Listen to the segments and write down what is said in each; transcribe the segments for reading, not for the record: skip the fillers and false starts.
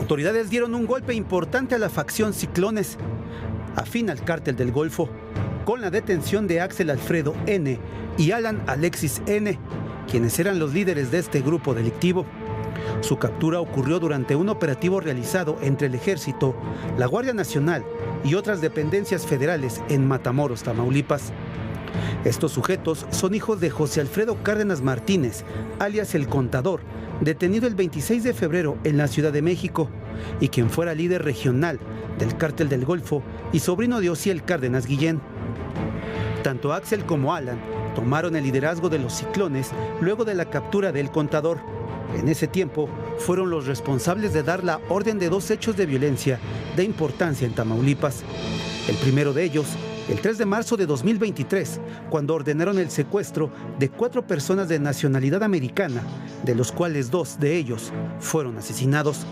autoridades dieron un golpe importante a la facción Ciclones, afín al cártel del Golfo, con la detención de Axel Alfredo N. y Alan Alexis N., quienes eran los líderes de este grupo delictivo. Su captura ocurrió durante un operativo realizado entre el Ejército, la Guardia Nacional y otras dependencias federales en Matamoros, Tamaulipas. Estos sujetos son hijos de José Alfredo Cárdenas Martínez, alias El Contador, detenido el 26 de febrero en la Ciudad de México, y quien fuera líder regional del Cártel del Golfo y sobrino de Osiel Cárdenas Guillén. Tanto Axel como Alan tomaron el liderazgo de los Ciclones luego de la captura del Contador. En ese tiempo fueron los responsables de dar la orden de 2 hechos de violencia de importancia en Tamaulipas. El primero de ellos, el 3 de marzo de 2023, cuando ordenaron el secuestro de 4 personas de nacionalidad americana, de los cuales 2 de ellos fueron asesinados.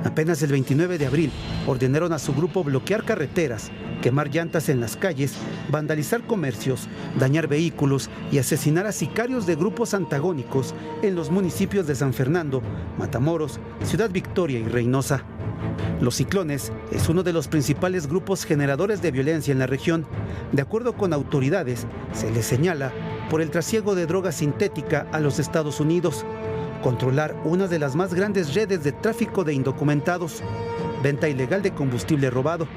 Apenas el 29 de abril, ordenaron a su grupo bloquear carreteras, quemar llantas en las calles, vandalizar comercios, dañar vehículos y asesinar a sicarios de grupos antagónicos en los municipios de San Fernando, Matamoros, Ciudad Victoria y Reynosa. Los Ciclones es uno de los principales grupos generadores de violencia en la región. De acuerdo con autoridades, se les señala por el trasiego de droga sintética a los Estados Unidos, controlar una de las más grandes redes de tráfico de indocumentados, venta ilegal de combustible robado,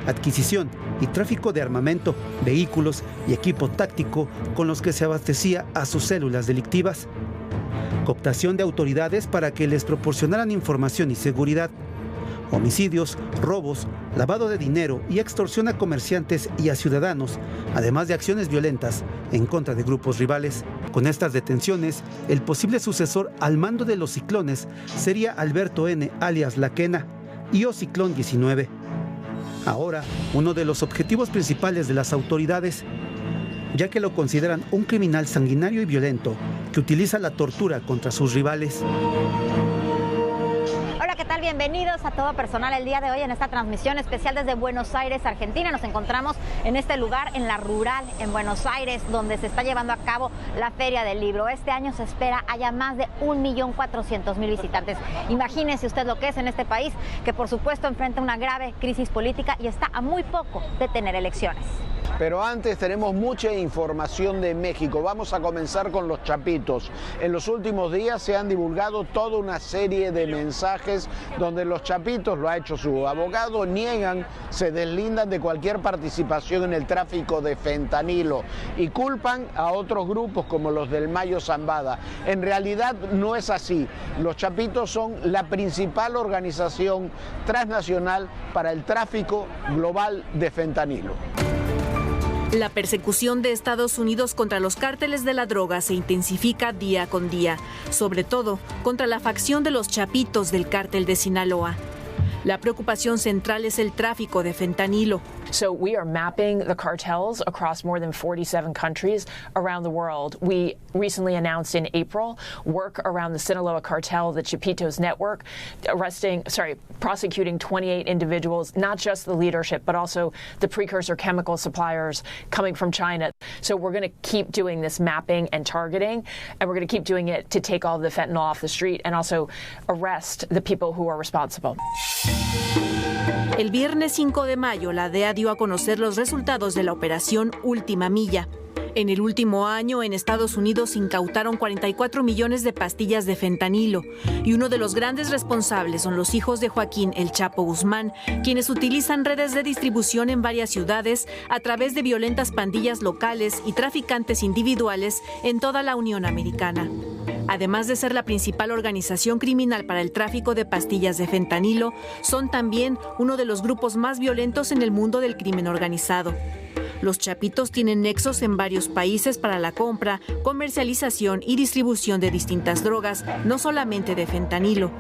adquisición y tráfico de armamento, vehículos y equipo táctico con los que se abastecía a sus células delictivas, cooptación de autoridades para que les proporcionaran información y seguridad, homicidios, robos, lavado de dinero y extorsión a comerciantes y a ciudadanos, además de acciones violentas en contra de grupos rivales. Con estas detenciones, el posible sucesor al mando de los Ciclones sería Alberto N., alias La Quena, y o Ciclón 19. Ahora, uno de los objetivos principales de las autoridades, ya que lo consideran un criminal sanguinario y violento que utiliza la tortura contra sus rivales. ¿Qué tal? Bienvenidos a todo personal el día de hoy en esta transmisión especial desde Buenos Aires, Argentina. Nos encontramos en este lugar, en La Rural, en Buenos Aires, donde se está llevando a cabo la Feria del Libro. Este año se espera haya más de 1.400.000 visitantes. Imagínese usted lo que es en este país, que por supuesto enfrenta una grave crisis política y está a muy poco de tener elecciones. Pero antes tenemos mucha información de México. Vamos a comenzar con los chapitos. En los últimos días se han divulgado toda una serie de mensajes donde los chapitos, lo ha hecho su abogado, niegan, se deslindan de cualquier participación en el tráfico de fentanilo y culpan a otros grupos como los del Mayo Zambada. En realidad no es así. Los chapitos son la principal organización transnacional para el tráfico global de fentanilo. La persecución de Estados Unidos contra los cárteles de la droga se intensifica día con día, sobre todo contra la facción de los chapitos del cártel de Sinaloa. La preocupación central es el tráfico de fentanilo. So we are mapping the cartels across more than 47 countries around the world. We recently announced in April work around the Sinaloa cartel, the Chapitos network, prosecuting 28 individuals, not just the leadership, but also the precursor chemical suppliers coming from China. So we're going to keep doing this mapping and targeting, and we're going to keep doing it to take all the fentanyl off the street and also arrest the people who are responsible. El viernes 5 de mayo, la DEA dio a conocer los resultados de la operación Última Milla. En el último año, en Estados Unidos incautaron 44 millones de pastillas de fentanilo y uno de los grandes responsables son los hijos de Joaquín El Chapo Guzmán, quienes utilizan redes de distribución en varias ciudades a través de violentas pandillas locales y traficantes individuales en toda la Unión Americana. Además de ser la principal organización criminal para el tráfico de pastillas de fentanilo, son también uno de los grupos más violentos en el mundo del crimen organizado. Los chapitos tienen nexos en varios países para la compra, comercialización y distribución de distintas drogas, no solamente de fentanilo.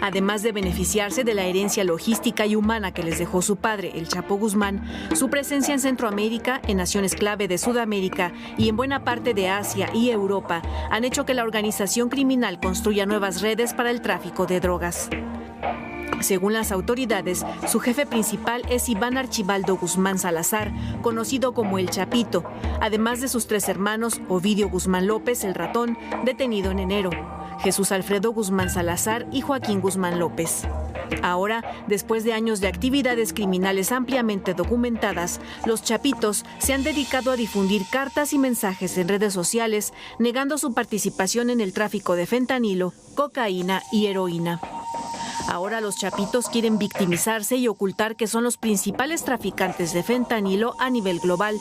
Además de beneficiarse de la herencia logística y humana que les dejó su padre, el Chapo Guzmán, su presencia en Centroamérica, en naciones clave de Sudamérica y en buena parte de Asia y Europa han hecho que la organización criminal construya nuevas redes para el tráfico de drogas. Según las autoridades, su jefe principal es Iván Archibaldo Guzmán Salazar, conocido como El Chapito, además de sus 3 hermanos, Ovidio Guzmán López, el Ratón, detenido en enero, Jesús Alfredo Guzmán Salazar y Joaquín Guzmán López. Ahora, después de años de actividades criminales ampliamente documentadas, los chapitos se han dedicado a difundir cartas y mensajes en redes sociales, negando su participación en el tráfico de fentanilo, cocaína y heroína. Ahora los chapitos quieren victimizarse y ocultar que son los principales traficantes de fentanilo a nivel global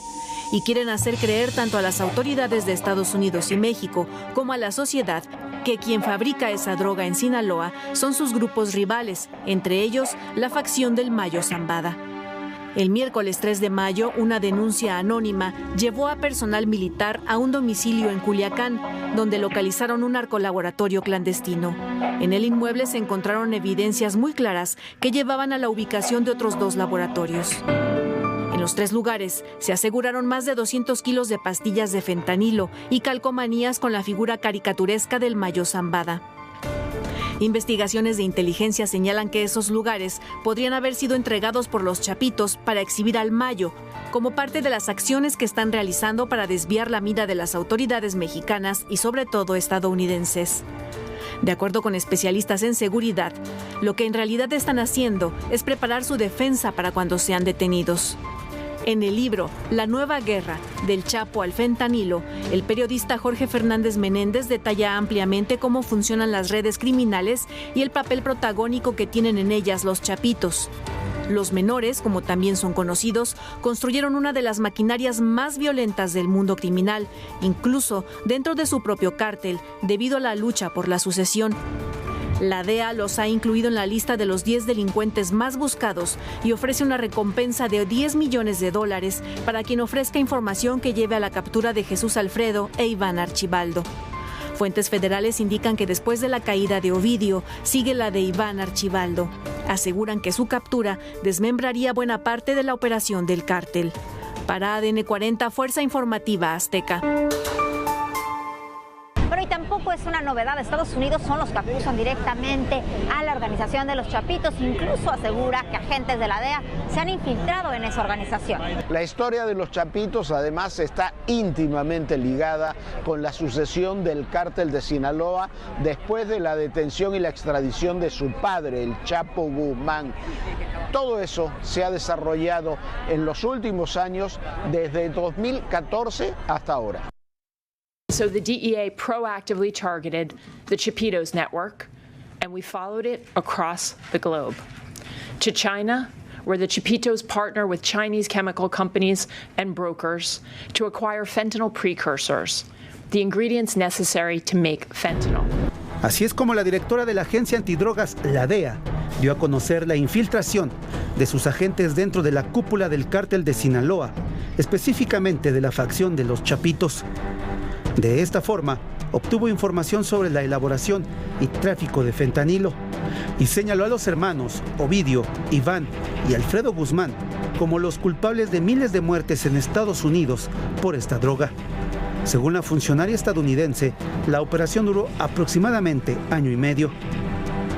y quieren hacer creer tanto a las autoridades de Estados Unidos y México como a la sociedad que quien fabrica esa droga en Sinaloa son sus grupos rivales, entre ellos la facción del Mayo Zambada. El miércoles 3 de mayo, una denuncia anónima llevó a personal militar a un domicilio en Culiacán, donde localizaron un narcolaboratorio clandestino. En el inmueble se encontraron evidencias muy claras que llevaban a la ubicación de otros 2 laboratorios. En los 3 lugares se aseguraron más de 200 kilos de pastillas de fentanilo y calcomanías con la figura caricaturesca del Mayo Zambada. Investigaciones de inteligencia señalan que esos lugares podrían haber sido entregados por los chapitos para exhibir al Mayo, como parte de las acciones que están realizando para desviar la mira de las autoridades mexicanas y sobre todo estadounidenses. De acuerdo con especialistas en seguridad, lo que en realidad están haciendo es preparar su defensa para cuando sean detenidos. En el libro La nueva guerra, del Chapo al fentanilo, el periodista Jorge Fernández Menéndez detalla ampliamente cómo funcionan las redes criminales y el papel protagónico que tienen en ellas los chapitos. Los menores, como también son conocidos, construyeron una de las maquinarias más violentas del mundo criminal, incluso dentro de su propio cártel, debido a la lucha por la sucesión. La DEA los ha incluido en la lista de los 10 delincuentes más buscados y ofrece una recompensa de $10 millones para quien ofrezca información que lleve a la captura de Jesús Alfredo e Iván Archibaldo. Fuentes federales indican que después de la caída de Ovidio, sigue la de Iván Archibaldo. Aseguran que su captura desmembraría buena parte de la operación del cártel. Para ADN 40, Fuerza Informativa Azteca. Pero y tampoco es una novedad, Estados Unidos son los que acusan directamente a la organización de los chapitos, incluso asegura que agentes de la DEA se han infiltrado en esa organización. La historia de los chapitos además está íntimamente ligada con la sucesión del cártel de Sinaloa después de la detención y la extradición de su padre, el Chapo Guzmán. Todo eso se ha desarrollado en los últimos años, desde 2014 hasta ahora. So the DEA proactively targeted the Chapitos network, and we followed it across the globe. To China, where the Chapitos partner with Chinese chemical companies and brokers to acquire fentanyl precursors, the ingredients necessary to make fentanyl. Así es como la directora de la agencia antidrogas, la DEA, dio a conocer la infiltración de sus agentes dentro de la cúpula del cártel de Sinaloa, específicamente de la facción de los Chapitos. De esta forma, obtuvo información sobre la elaboración y tráfico de fentanilo y señaló a los hermanos Ovidio, Iván y Alfredo Guzmán como los culpables de miles de muertes en Estados Unidos por esta droga. Según la funcionaria estadounidense, la operación duró aproximadamente año y medio.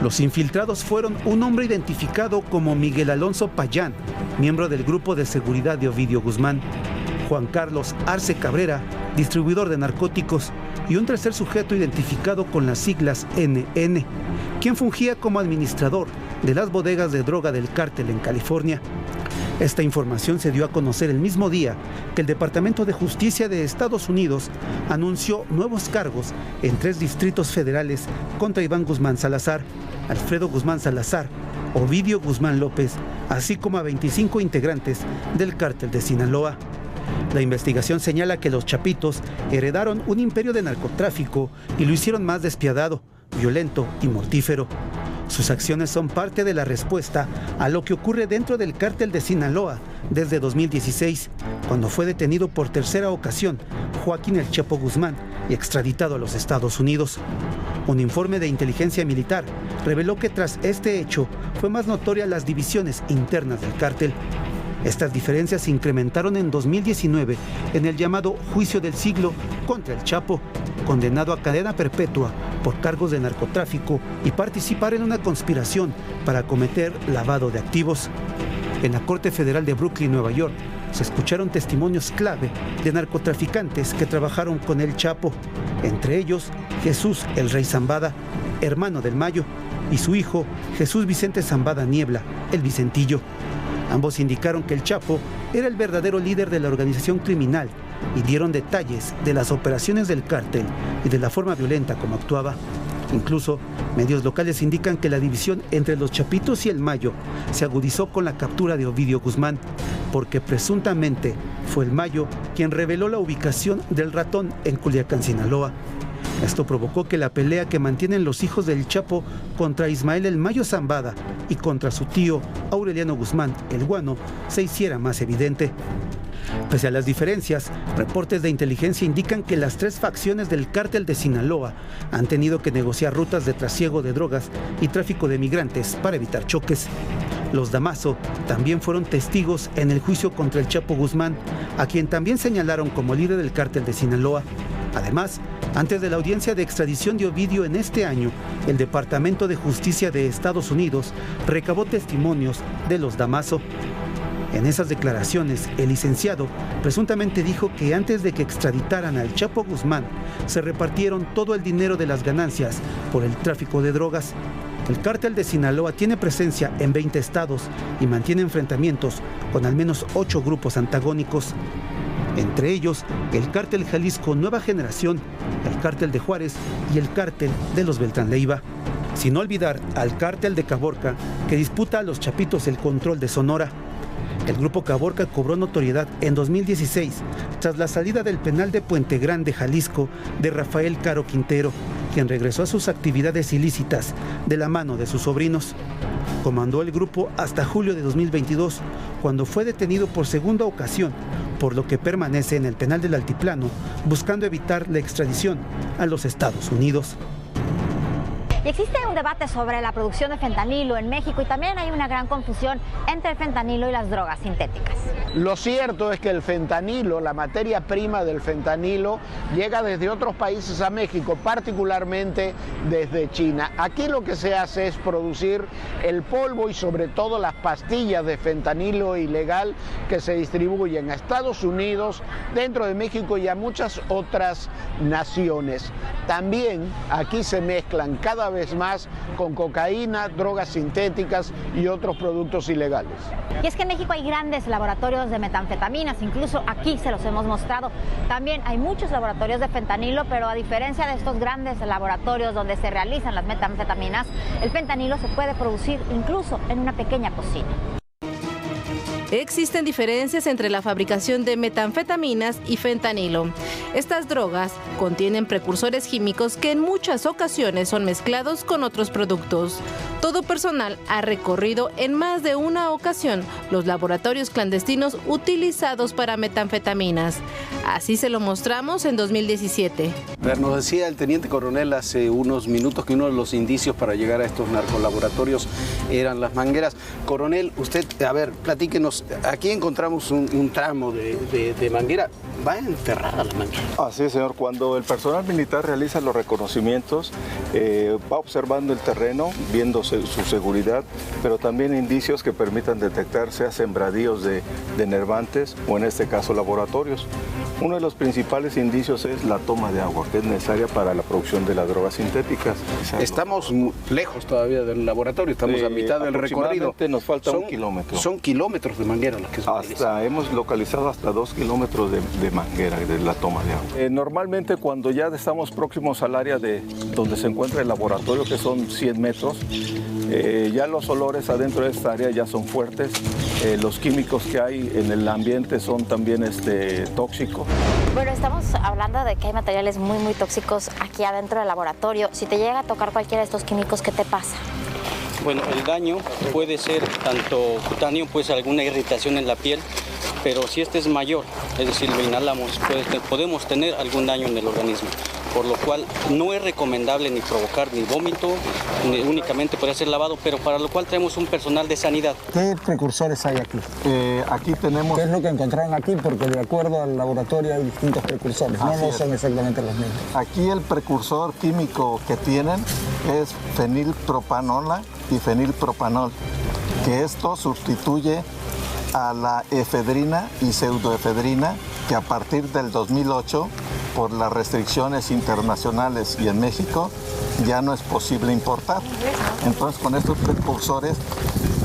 Los infiltrados fueron un hombre identificado como Miguel Alonso Payán, miembro del grupo de seguridad de Ovidio Guzmán, Juan Carlos Arce Cabrera, distribuidor de narcóticos, y un tercer sujeto identificado con las siglas NN, quien fungía como administrador de las bodegas de droga del cártel en California. Esta información se dio a conocer el mismo día que el Departamento de Justicia de Estados Unidos anunció nuevos cargos en 3 distritos federales contra Iván Guzmán Salazar, Alfredo Guzmán Salazar, Ovidio Guzmán López, así como a 25 integrantes del cártel de Sinaloa. La investigación señala que los chapitos heredaron un imperio de narcotráfico y lo hicieron más despiadado, violento y mortífero. Sus acciones son parte de la respuesta a lo que ocurre dentro del cártel de Sinaloa desde 2016, cuando fue detenido por tercera ocasión Joaquín El Chapo Guzmán y extraditado a los Estados Unidos. Un informe de inteligencia militar reveló que tras este hecho fue más notoria las divisiones internas del cártel. Estas diferencias se incrementaron en 2019 en el llamado Juicio del Siglo contra El Chapo, condenado a cadena perpetua por cargos de narcotráfico y participar en una conspiración para cometer lavado de activos. En la Corte Federal de Brooklyn, Nueva York, se escucharon testimonios clave de narcotraficantes que trabajaron con El Chapo, entre ellos Jesús el Rey Zambada, hermano del Mayo, y su hijo Jesús Vicente Zambada Niebla, el Vicentillo. Ambos indicaron que el Chapo era el verdadero líder de la organización criminal y dieron detalles de las operaciones del cártel y de la forma violenta como actuaba. Incluso, medios locales indican que la división entre los Chapitos y el Mayo se agudizó con la captura de Ovidio Guzmán, porque presuntamente fue el Mayo quien reveló la ubicación del ratón en Culiacán, Sinaloa. Esto provocó que la pelea que mantienen los hijos del Chapo contra Ismael el Mayo Zambada y contra su tío Aureliano Guzmán, el Guano, se hiciera más evidente. Pese a las diferencias, reportes de inteligencia indican que las tres facciones del cártel de Sinaloa han tenido que negociar rutas de trasiego de drogas y tráfico de migrantes para evitar choques. Los Damaso también fueron testigos en el juicio contra el Chapo Guzmán, a quien también señalaron como líder del cártel de Sinaloa. Además, antes de la audiencia de extradición de Ovidio en este año, el Departamento de Justicia de Estados Unidos recabó testimonios de los Damaso. En esas declaraciones, el licenciado presuntamente dijo que antes de que extraditaran al Chapo Guzmán, se repartieron todo el dinero de las ganancias por el tráfico de drogas. El cártel de Sinaloa tiene presencia en 20 estados y mantiene enfrentamientos con al menos 8 grupos antagónicos. Entre ellos, el cártel Jalisco Nueva Generación, el cártel de Juárez y el cártel de los Beltrán Leiva. Sin olvidar al cártel de Caborca, que disputa a los Chapitos el control de Sonora. El grupo Caborca cobró notoriedad en 2016 tras la salida del penal de Puente Grande, Jalisco, de Rafael Caro Quintero, quien regresó a sus actividades ilícitas de la mano de sus sobrinos. Comandó el grupo hasta julio de 2022, cuando fue detenido por segunda ocasión, por lo que permanece en el penal del Altiplano, buscando evitar la extradición a los Estados Unidos. Y existe un debate sobre la producción de fentanilo en México y también hay una gran confusión entre el fentanilo y las drogas sintéticas. Lo cierto es que el fentanilo, la materia prima del fentanilo, llega desde otros países a México, particularmente desde China. Aquí lo que se hace es producir el polvo y sobre todo las pastillas de fentanilo ilegal que se distribuyen a Estados Unidos, dentro de México y a muchas otras naciones. También aquí se mezclan cada vez más con cocaína, drogas sintéticas y otros productos ilegales. Y es que en México hay grandes laboratorios de metanfetaminas, incluso aquí se los hemos mostrado. También hay muchos laboratorios de fentanilo, pero a diferencia de estos grandes laboratorios donde se realizan las metanfetaminas, el fentanilo se puede producir incluso en una pequeña cocina. Existen diferencias entre la fabricación de metanfetaminas y fentanilo. Estas drogas contienen precursores químicos que en muchas ocasiones son mezclados con otros productos. Todo personal ha recorrido en más de una ocasión los laboratorios clandestinos utilizados para metanfetaminas. Así se lo mostramos en 2017. Nos decía el teniente coronel hace unos minutos que uno de los indicios para llegar a estos narcolaboratorios eran las mangueras. Coronel, usted, a ver, platíquenos, aquí encontramos un tramo de manguera. ¿Va enterrada la manguera? Así es, señor. Cuando el personal militar realiza los reconocimientos, va observando el terreno, viendo su seguridad, pero también indicios que permitan detectar, sea sembradíos de nervantes o en este caso laboratorios. Uno de los principales indicios es la toma de agua, que es necesaria para la producción de las drogas sintéticas. Estamos lejos todavía del laboratorio, estamos a mitad del recorrido. Nos falta un kilómetro. Son kilómetros de manguera los que se utilizan. Hemos localizado hasta 2 kilómetros de manguera, de la toma de agua. Normalmente cuando ya estamos próximos al área donde se encuentra el laboratorio, que son 100 metros, ya los olores adentro de esta área ya son fuertes. Los químicos que hay en el ambiente son también tóxicos. Bueno, estamos hablando de que hay materiales muy tóxicos aquí adentro del laboratorio. Si te llega a tocar cualquiera de estos químicos, ¿qué te pasa? Bueno, el daño puede ser tanto cutáneo, puede ser alguna irritación en la piel, pero si este es mayor, es decir, lo inhalamos, podemos tener algún daño en el organismo, por lo cual no es recomendable ni provocar ni vómito, ni únicamente puede ser lavado, pero para lo cual traemos un personal de sanidad. ¿Qué precursores hay aquí? Aquí tenemos... ¿Qué es lo que encontraron aquí? Porque de acuerdo al laboratorio hay distintos precursores, no son exactamente los mismos. Aquí el precursor químico que tienen es fenilpropanola y fenilpropanol, que esto sustituye a la efedrina y pseudoefedrina, que a partir del 2008 por las restricciones internacionales y en México ya no es posible importar. Entonces con estos precursores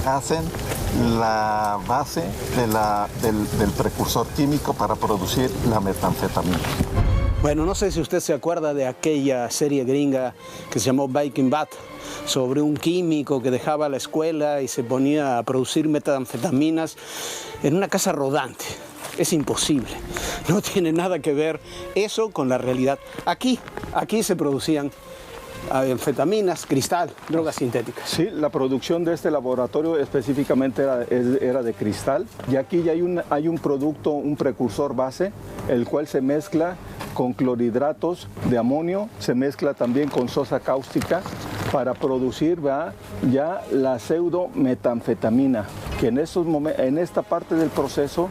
hacen la base del precursor químico para producir la metanfetamina. Bueno, no sé si usted se acuerda de aquella serie gringa que se llamó Breaking Bad, sobre un químico que dejaba la escuela y se ponía a producir metanfetaminas en una casa rodante. Es imposible, no tiene nada que ver eso con la realidad. Aquí se producían anfetaminas, cristal, drogas sintéticas. Sí, la producción de este laboratorio específicamente era de cristal, y aquí ya hay un producto, un precursor base, el cual se mezcla con clorhidratos de amonio, se mezcla también con sosa cáustica para producir ya la pseudometanfetamina, que en esta parte del proceso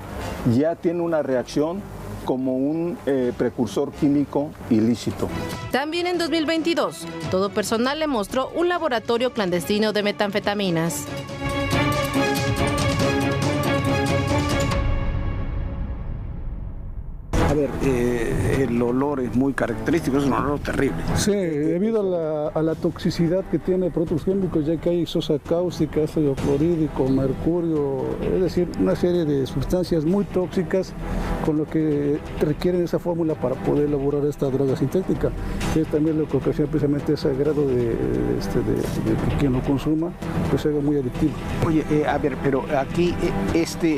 ya tiene una reacción como un precursor químico ilícito. También en 2022, todo personal le mostró un laboratorio clandestino de metanfetaminas. A ver, el olor es muy característico, es un olor terrible. Sí, debido a la toxicidad que tiene productos químicos, ya que hay sosa cáustica, ácido clorhídrico, mercurio, es decir, una serie de sustancias muy tóxicas con lo que requieren esa fórmula para poder elaborar esta droga sintética, que es también lo que ocasiona precisamente ese grado de que quien lo consuma pues se haga muy adictivo. Oye, a ver, pero aquí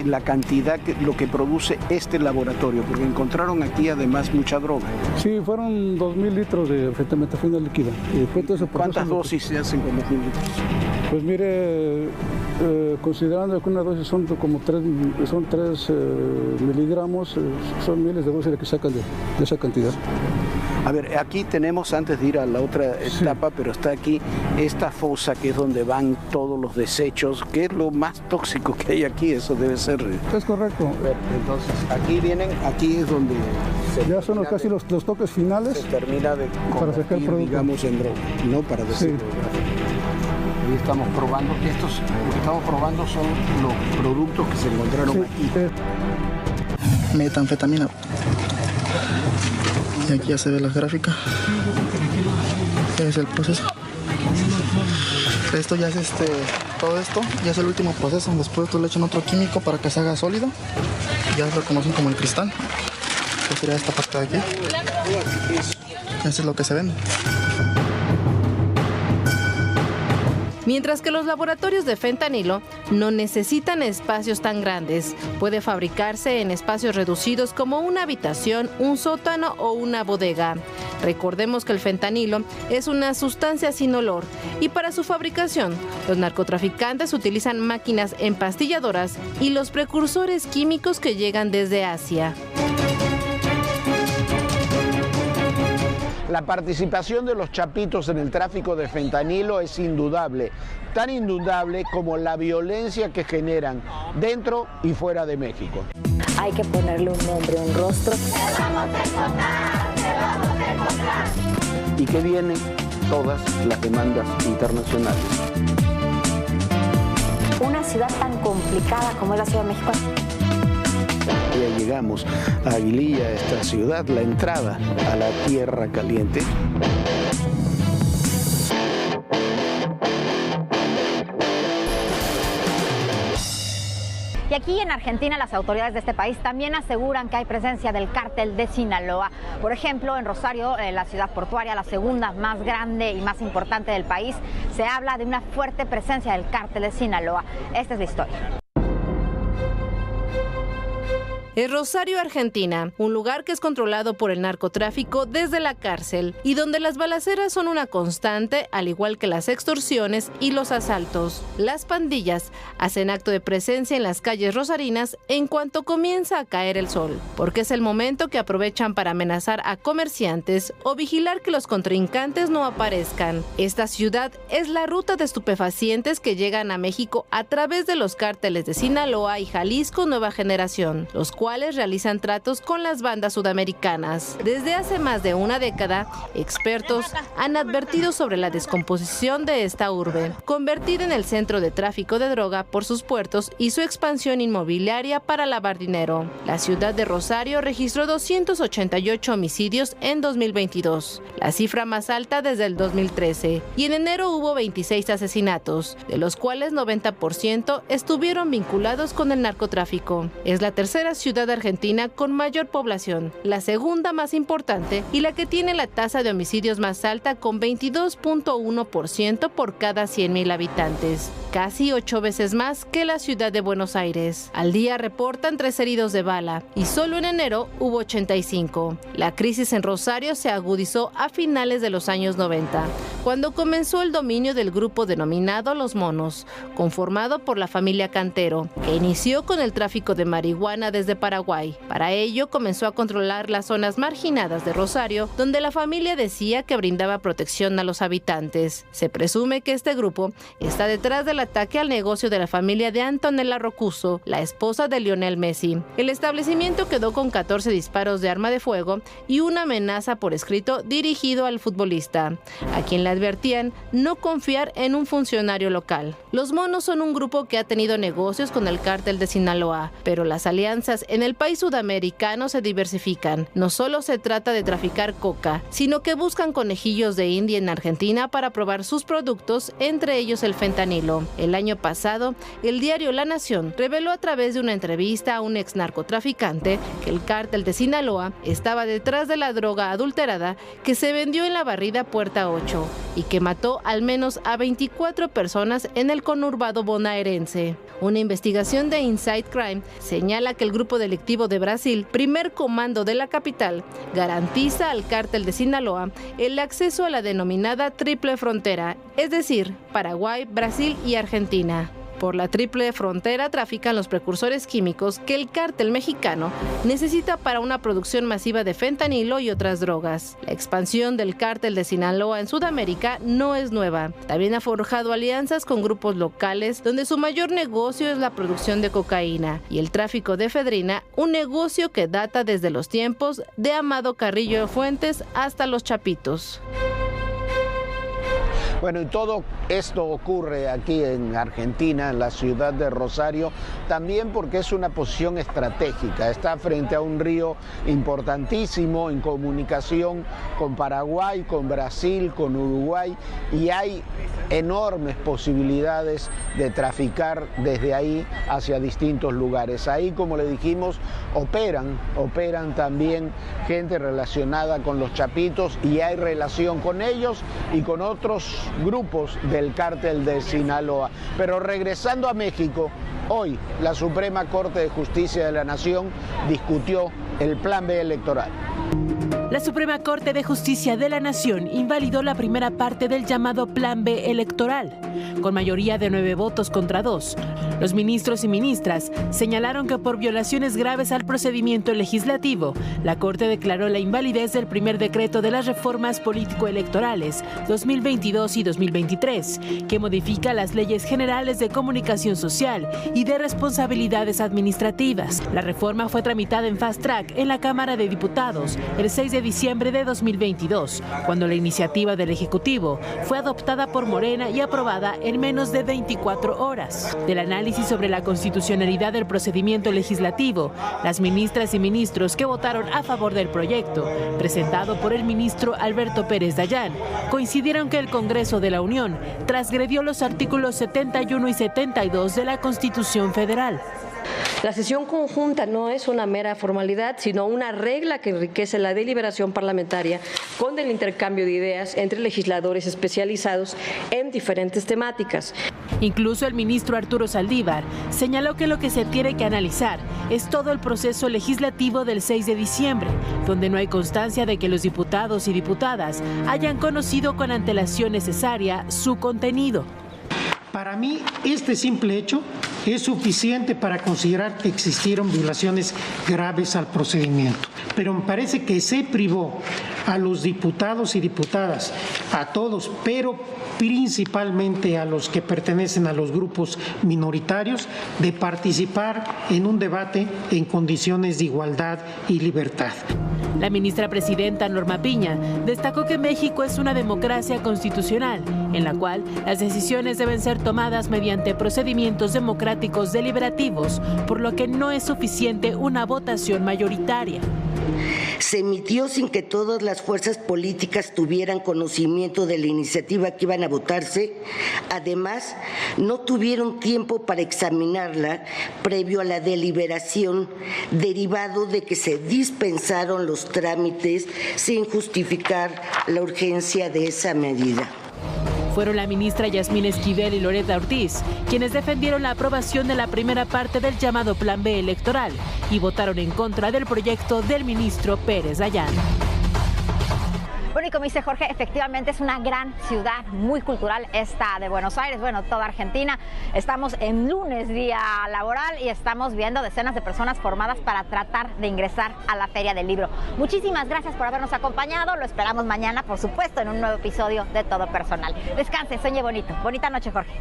la cantidad, lo que produce este laboratorio, porque encontraron aquí además mucha droga. Sí, fueron 2.000 litros de metanfetamina líquida. ¿Cuántas dosis se hacen con 2.000 litros? Pues mire, considerando que una dosis son como 3 miligramos, son miles de dosis que sacan de esa cantidad. A ver, aquí tenemos, antes de ir a la otra etapa, pero está aquí esta fosa que es donde van todos los desechos, que es lo más tóxico que hay aquí, eso debe ser. Es correcto. Entonces, aquí es donde ya son casi los toques finales. Se termina de para sacar el producto. Digamos, en droga, no para decirlo. Sí. Ahí estamos probando, lo que estamos probando son los productos que se encontraron aquí. Metanfetamina. Y aquí ya se ve las gráficas. Este es el proceso. Esto ya es todo esto ya es el último proceso. Después tú le echan otro químico para que se haga sólido. Ya lo conocen como el cristal. Esto sería esta parte de aquí. Eso es lo que se vende. Mientras que los laboratorios de fentanilo no necesitan espacios tan grandes. Puede fabricarse en espacios reducidos como una habitación, un sótano o una bodega. Recordemos que el fentanilo es una sustancia sin olor y para su fabricación los narcotraficantes utilizan máquinas empastilladoras y los precursores químicos que llegan desde Asia. La participación de los chapitos en el tráfico de fentanilo es indudable, tan indudable como la violencia que generan dentro y fuera de México. Hay que ponerle un nombre, un rostro. Y que vienen todas las demandas internacionales. Una ciudad tan complicada como es la Ciudad de México. Ya llegamos a Aguililla, esta ciudad, la entrada a la Tierra Caliente. Y aquí en Argentina las autoridades de este país también aseguran que hay presencia del cártel de Sinaloa. Por ejemplo, en Rosario, la ciudad portuaria, la segunda más grande y más importante del país, se habla de una fuerte presencia del cártel de Sinaloa. Esta es la historia. Es Rosario, Argentina, un lugar que es controlado por el narcotráfico desde la cárcel y donde las balaceras son una constante, al igual que las extorsiones y los asaltos. Las pandillas hacen acto de presencia en las calles rosarinas en cuanto comienza a caer el sol, porque es el momento que aprovechan para amenazar a comerciantes o vigilar que los contrincantes no aparezcan. Esta ciudad es la ruta de estupefacientes que llegan a México a través de los cárteles de Sinaloa y Jalisco Nueva Generación, los cuales cuales realizan tratos con las bandas sudamericanas. Desde hace más de una década, expertos han advertido sobre la descomposición de esta urbe, convertida en el centro de tráfico de droga por sus puertos y su expansión inmobiliaria para lavar dinero. La ciudad de Rosario registró 288 homicidios en 2022, la cifra más alta desde el 2013, y en enero hubo 26 asesinatos, de los cuales 90% estuvieron vinculados con el narcotráfico. Es la tercera ciudad argentina con mayor población, la segunda más importante y la que tiene la tasa de homicidios más alta con 22.1% por cada 100.000 habitantes, casi 8 veces más que la ciudad de Buenos Aires. Al día reportan 3 heridos de bala y solo en enero hubo 85. La crisis en Rosario se agudizó a finales de los años 90, cuando comenzó el dominio del grupo denominado Los Monos, conformado por la familia Cantero, que inició con el tráfico de marihuana desde Paraguay. Para ello comenzó a controlar las zonas marginadas de Rosario, donde la familia decía que brindaba protección a los habitantes. Se presume que este grupo está detrás del ataque al negocio de la familia de Antonella Rocuso, la esposa de Lionel Messi. El establecimiento quedó con 14 disparos de arma de fuego y una amenaza por escrito dirigido al futbolista, a quien le advertían no confiar en un funcionario local. Los Monos son un grupo que ha tenido negocios con el cártel de Sinaloa, pero las alianzas en el país sudamericano se diversifican. No solo se trata de traficar coca, sino que buscan conejillos de India en Argentina para probar sus productos, entre ellos el fentanilo. El año pasado, el diario La Nación reveló a través de una entrevista a un ex narcotraficante que el cártel de Sinaloa estaba detrás de la droga adulterada que se vendió en la barrida Puerta 8 y que mató al menos a 24 personas en el conurbado bonaerense. Una investigación de Inside Crime señala que el grupo delictivo de Brasil, primer comando de la capital, garantiza al cártel de Sinaloa el acceso a la denominada triple frontera, es decir, Paraguay, Brasil y Argentina. Por la triple frontera trafican los precursores químicos que el cártel mexicano necesita para una producción masiva de fentanilo y otras drogas. La expansión del cártel de Sinaloa en Sudamérica no es nueva. También ha forjado alianzas con grupos locales donde su mayor negocio es la producción de cocaína y el tráfico de efedrina, un negocio que data desde los tiempos de Amado Carrillo Fuentes hasta los Chapitos. Bueno, y todo esto ocurre aquí en Argentina, en la ciudad de Rosario, también porque es una posición estratégica. Está frente a un río importantísimo en comunicación con Paraguay, con Brasil, con Uruguay, y hay enormes posibilidades de traficar desde ahí hacia distintos lugares. Ahí, como le dijimos, operan también gente relacionada con los Chapitos, y hay relación con ellos y con otros grupos del cártel de Sinaloa. Pero regresando a México, hoy la Suprema Corte de Justicia de la Nación discutió el Plan B electoral. La Suprema Corte de Justicia de la Nación invalidó la primera parte del llamado Plan B electoral, con mayoría de 9 votos contra 2. Los ministros y ministras señalaron que por violaciones graves al procedimiento legislativo, la Corte declaró la invalidez del primer decreto de las reformas político-electorales 2022 y 2023, que modifica las leyes generales de comunicación social y de responsabilidades administrativas. La reforma fue tramitada en fast track en la Cámara de Diputados el 6 de diciembre de 2022, cuando la iniciativa del Ejecutivo fue adoptada por Morena y aprobada en menos de 24 horas. Del análisis sobre la constitucionalidad del procedimiento legislativo, las ministras y ministros que votaron a favor del proyecto, presentado por el ministro Alberto Pérez Dayán, coincidieron que el Congreso de la Unión transgredió los artículos 71 y 72 de la Constitución Federal. La sesión conjunta no es una mera formalidad, sino una regla que enriquece la deliberación parlamentaria con el intercambio de ideas entre legisladores especializados en diferentes temáticas. Incluso el ministro Arturo Saldívar señaló que lo que se tiene que analizar es todo el proceso legislativo del 6 de diciembre, donde no hay constancia de que los diputados y diputadas hayan conocido con antelación necesaria su contenido. Para mí, este simple hecho es suficiente para considerar que existieron violaciones graves al procedimiento. Pero me parece que se privó a los diputados y diputadas, a todos, pero principalmente a los que pertenecen a los grupos minoritarios, de participar en un debate en condiciones de igualdad y libertad. La ministra presidenta Norma Piña destacó que México es una democracia constitucional, en la cual las decisiones deben ser tomadas mediante procedimientos democráticos deliberativos, por lo que no es suficiente una votación mayoritaria. Se emitió sin que todas las fuerzas políticas tuvieran conocimiento de la iniciativa que iban a votarse. Además, no tuvieron tiempo para examinarla previo a la deliberación, derivado de que se dispensaron los trámites sin justificar la urgencia de esa medida. Fueron la ministra Yasmín Esquivel y Loretta Ortiz quienes defendieron la aprobación de la primera parte del llamado Plan B electoral y votaron en contra del proyecto del ministro Pérez Dayán. Bueno, y como dice Jorge, efectivamente es una gran ciudad, muy cultural esta de Buenos Aires, bueno, toda Argentina. Estamos en lunes, día laboral, y estamos viendo decenas de personas formadas para tratar de ingresar a la Feria del Libro. Muchísimas gracias por habernos acompañado, lo esperamos mañana, por supuesto, en un nuevo episodio de Todo Personal. Descanse, sueñe bonito. Bonita noche, Jorge.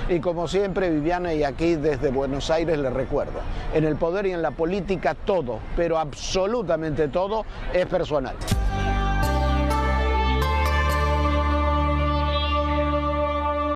Y como siempre, Viviana, y aquí desde Buenos Aires les recuerdo, en el poder y en la política todo, pero absolutamente todo, es personal.